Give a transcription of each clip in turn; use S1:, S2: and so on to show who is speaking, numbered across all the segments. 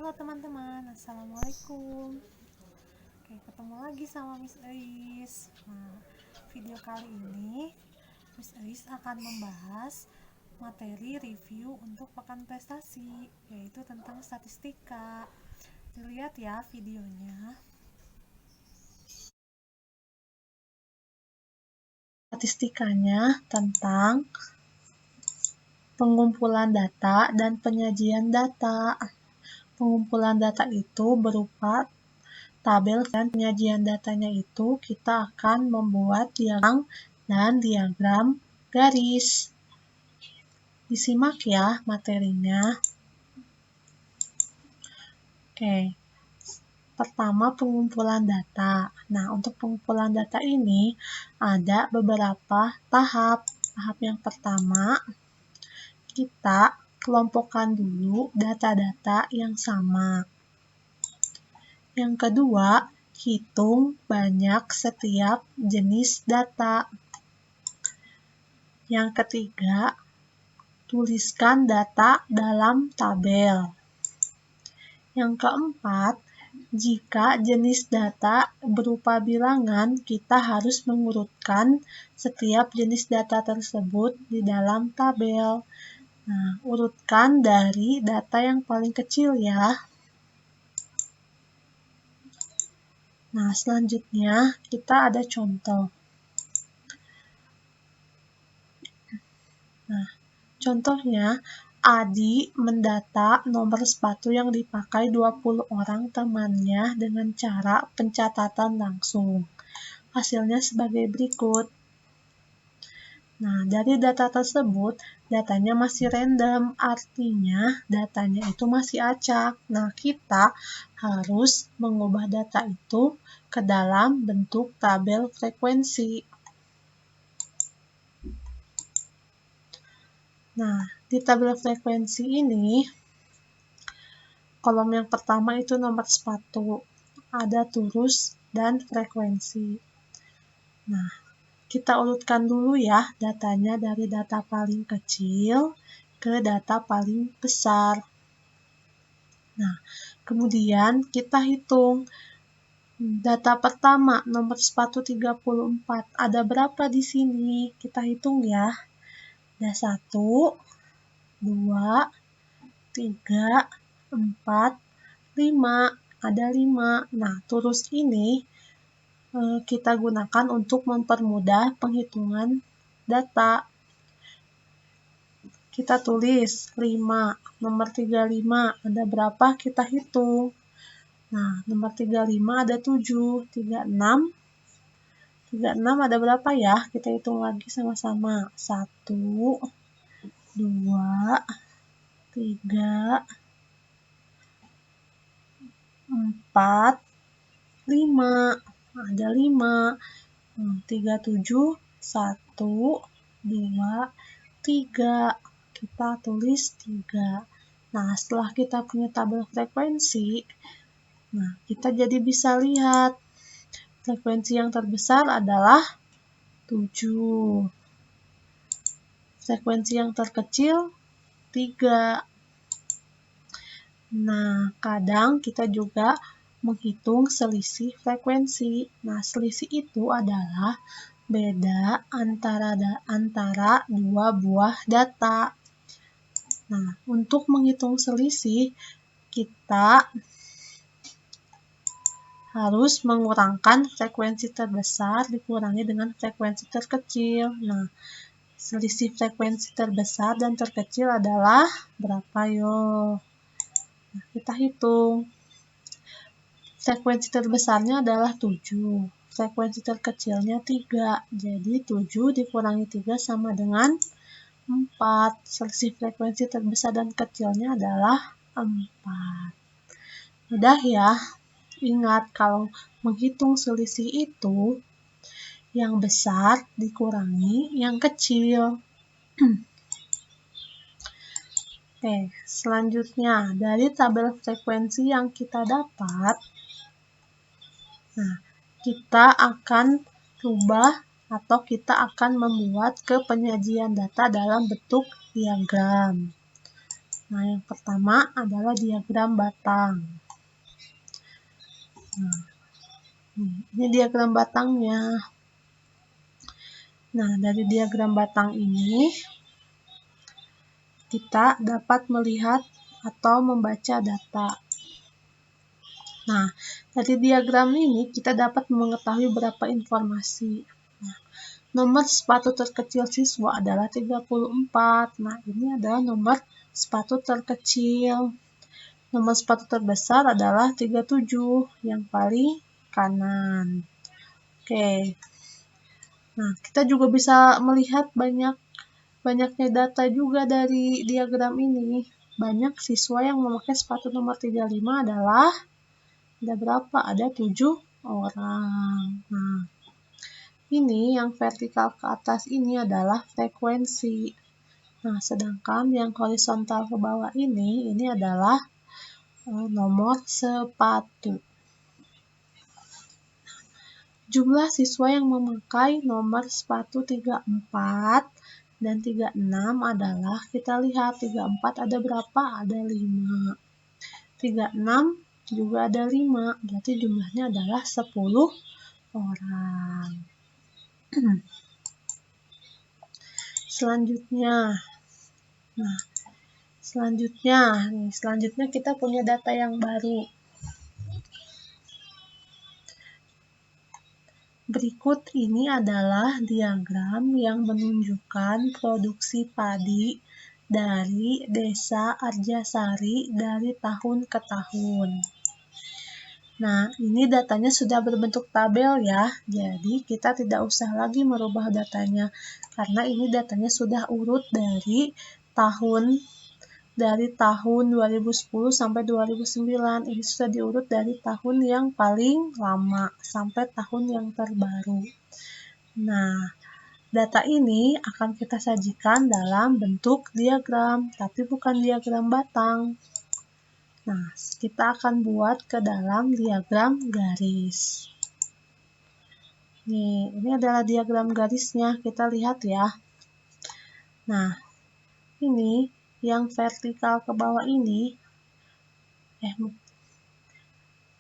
S1: Halo teman-teman, Assalamualaikum. Oke, ketemu lagi sama Miss Ais. Nah, video kali ini Miss Ais akan membahas materi review untuk pekan prestasi, yaitu tentang statistika. Dilihat ya videonya. Statistikanya tentang pengumpulan data dan penyajian data. Pengumpulan data itu berupa tabel dan penyajian datanya itu kita akan membuat diagram dan diagram garis. Disimak ya materinya. Oke. Pertama, pengumpulan data. Nah, untuk pengumpulan data ini ada beberapa tahap. Tahap yang pertama, kita kelompokkan dulu data-data yang sama. Yang kedua, hitung banyak setiap jenis data. Yang ketiga, tuliskan data dalam tabel. Yang keempat, jika jenis data berupa bilangan, kita harus mengurutkan setiap jenis data tersebut di dalam tabel. Nah, urutkan dari data yang paling kecil ya. Nah, selanjutnya kita ada contoh. Nah, contohnya, Adi mendata nomor sepatu yang dipakai 20 orang temannya dengan cara pencatatan langsung. Hasilnya sebagai berikut. Nah, dari data tersebut, datanya masih random, artinya datanya itu masih acak. Nah, kita harus mengubah data itu ke dalam bentuk tabel frekuensi. Nah, di tabel frekuensi ini, kolom yang pertama itu nomor sepatu, ada turus dan frekuensi. Nah, kita urutkan dulu ya datanya dari data paling kecil ke data paling besar. Nah, kemudian kita hitung data pertama nomor sepatu 34. Ada berapa di sini? Kita hitung ya. Ada 1, 2, 3, 4, 5. Ada 5. Nah, turus ini kita gunakan untuk mempermudah penghitungan data. Kita tulis 5, nomor 35, ada berapa kita hitung. Nah, nomor 35 ada 7, 36. 36 ada berapa ya? Kita hitung lagi sama-sama. 1, 2, 3, 4, 5. Ada 5. 37, 1, 2, 3. Kita tulis 3. Nah, setelah kita punya tabel frekuensi, nah, kita jadi bisa lihat frekuensi yang terbesar adalah 7. Frekuensi yang terkecil 3. Nah, kadang kita juga menghitung selisih frekuensi. Nah, selisih itu adalah beda antara dua buah data. Nah, untuk menghitung selisih, kita harus mengurangkan frekuensi terbesar dikurangi dengan frekuensi terkecil. Nah, selisih frekuensi terbesar dan terkecil adalah berapa yo? Nah, kita hitung. Frekuensi terbesarnya adalah 7. Frekuensi terkecilnya 3. Jadi 7 dikurangi 3 sama dengan 4. Selisih frekuensi terbesar dan kecilnya adalah 4. Mudah ya. Ingat, kalau menghitung selisih itu, yang besar dikurangi yang kecil. Oke, selanjutnya dari tabel frekuensi yang kita dapat, nah, kita akan rubah atau kita akan membuat ke penyajian data dalam bentuk diagram. Nah, yang pertama adalah diagram batang. Nah, ini diagram batangnya. Nah, dari diagram batang ini kita dapat melihat atau membaca data. Nah, dari diagram ini kita dapat mengetahui beberapa informasi. Nah, nomor sepatu terkecil siswa adalah 34. Nah, ini adalah nomor sepatu terkecil. Nomor sepatu terbesar adalah 37, yang paling kanan. Oke. Nah, kita juga bisa melihat banyaknya data juga dari diagram ini. Banyak siswa yang memakai sepatu nomor 35 adalah ada berapa? Ada 7 orang. Nah, ini yang vertikal ke atas ini adalah frekuensi. Nah, sedangkan yang horizontal ke bawah ini adalah nomor sepatu. Jumlah siswa yang memakai nomor sepatu 34 dan 36 adalah, kita lihat 34 ada berapa? Ada 5. 36 juga ada 5, berarti jumlahnya adalah 10 orang. Selanjutnya kita punya data yang baru. Berikut ini adalah diagram yang menunjukkan produksi padi dari Desa Arjasari dari tahun ke tahun. Nah, ini datanya sudah berbentuk tabel ya, jadi kita tidak usah lagi merubah datanya, karena ini datanya sudah urut dari tahun 2010 sampai 2009. Ini sudah diurut dari tahun yang paling lama sampai tahun yang terbaru. Nah, data ini akan kita sajikan dalam bentuk diagram, tapi bukan diagram batang. Nah, kita akan buat ke dalam diagram garis. Nih, ini adalah diagram garisnya, kita lihat ya. Nah, ini yang vertikal ke bawah ini,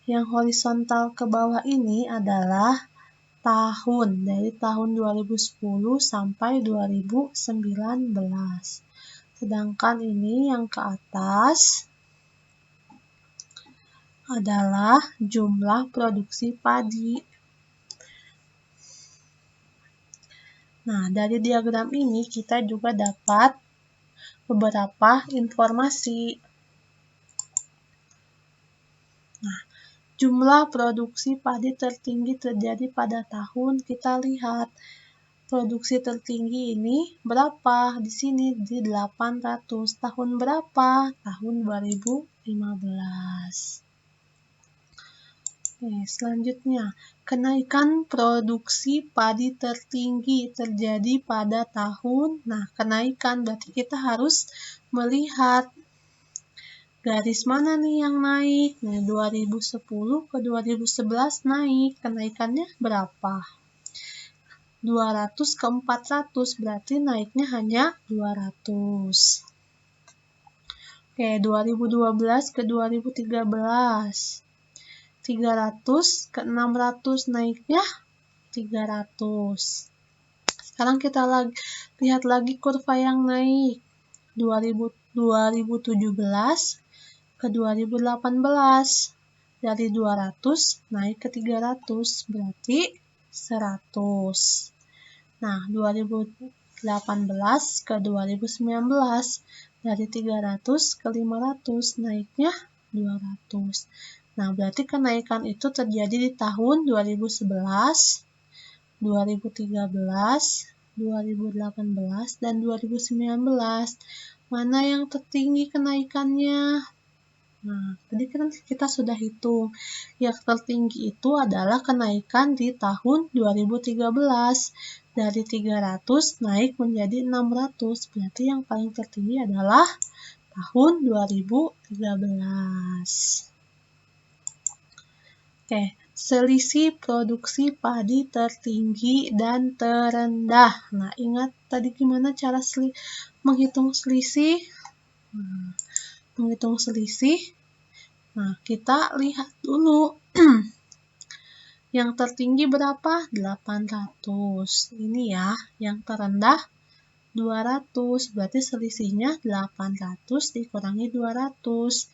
S1: yang horizontal ke bawah ini adalah tahun, dari tahun 2010 sampai 2019. Sedangkan ini yang ke atas adalah jumlah produksi padi. Nah, dari diagram ini kita juga dapat beberapa informasi. Nah, jumlah produksi padi tertinggi terjadi pada tahun, kita lihat produksi tertinggi ini berapa? Di sini di 800. Tahun berapa? Tahun 2015. Selanjutnya, kenaikan produksi padi tertinggi terjadi pada tahun. Nah, kenaikan berarti kita harus melihat garis mana nih yang naik. Nah, 2010 ke 2011 naik. Kenaikannya berapa? 200 ke 400, berarti naiknya hanya 200. Oke, 2012 ke 2013. 300 ke 600, naiknya 300. Sekarang kita lihat lagi kurva yang naik. 2017 ke 2018. Dari 200 naik ke 300, berarti 100. Nah, 2018 ke 2019. Dari 300 ke 500, naiknya 200. Nah, berarti kenaikan itu terjadi di tahun 2011, 2013, 2018, dan 2019. Mana yang tertinggi kenaikannya? Nah, tadi kan kita sudah hitung. Yang tertinggi itu adalah kenaikan di tahun 2013. Dari 300 naik menjadi 600. Berarti yang paling tertinggi adalah tahun 2013. Oke, selisih produksi padi tertinggi dan terendah. Nah, ingat tadi gimana cara menghitung selisih? menghitung selisih. Nah, kita lihat dulu. Yang tertinggi berapa? 800. Ini ya, yang terendah 200. Berarti selisihnya 800 dikurangi 200.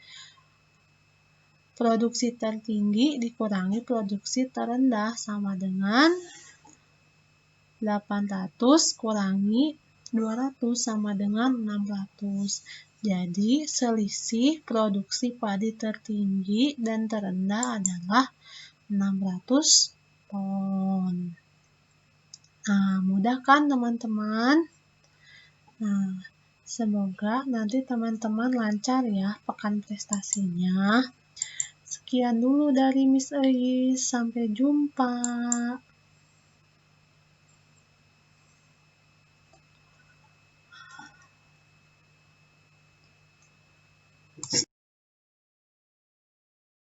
S1: Produksi tertinggi dikurangi produksi terendah sama dengan 800 kurangi 200 sama dengan 600. Jadi, selisih produksi padi tertinggi dan terendah adalah 600 ton. Nah, mudah kan teman-teman? Nah, semoga nanti teman-teman lancar ya pekan prestasinya. Sekian dulu dari Miss Elis. Sampai jumpa.